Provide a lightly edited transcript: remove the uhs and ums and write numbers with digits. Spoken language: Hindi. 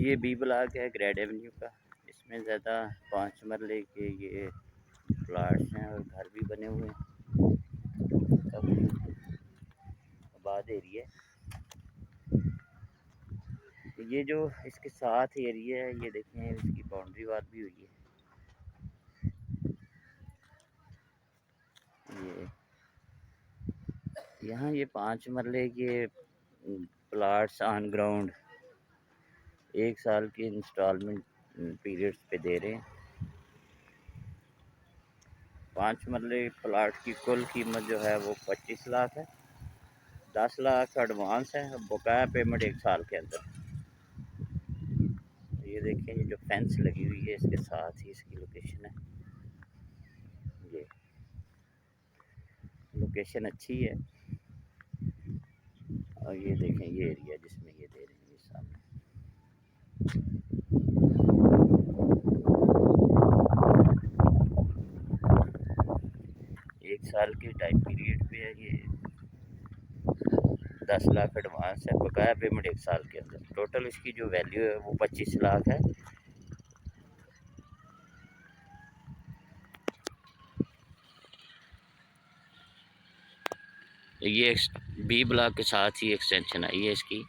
ये बी ब्लॉक है ग्रेड एवेन्यू का। इसमें ज़्यादा 5 मरले के ये प्लाट्स हैं और घर भी बने हुए हैं। काफ़ी आबाद एरिया है। ये जो इसके साथ एरिया है ये देखें, इसकी बाउंड्री वाल भी हुई है। ये यहाँ ये 5 मरले के प्लाट्स ऑन ग्राउंड 1 साल की इंस्टॉलमेंट पीरियड्स पे दे रहे हैं। 5 मरले प्लाट की कुल कीमत जो है वो 25 लाख है। 10 लाख एडवांस है, बकाया पेमेंट 1 साल के अंदर। ये देखें, ये जो फेंस लगी हुई है इसके साथ ही इसकी लोकेशन है। ये लोकेशन अच्छी है। और ये देखें ये एरिया जिसमें ये दे रहे हैं ये सामने। 1 साल के टाइम पीरियड पे है ये। 10 लाख एडवांस है, बकाया पेमेंट 1 साल के अंदर। टोटल इसकी जो वैल्यू है वो 25 लाख है। ये बी ब्लॉक के साथ ही एक्सटेंशन आई है इसकी।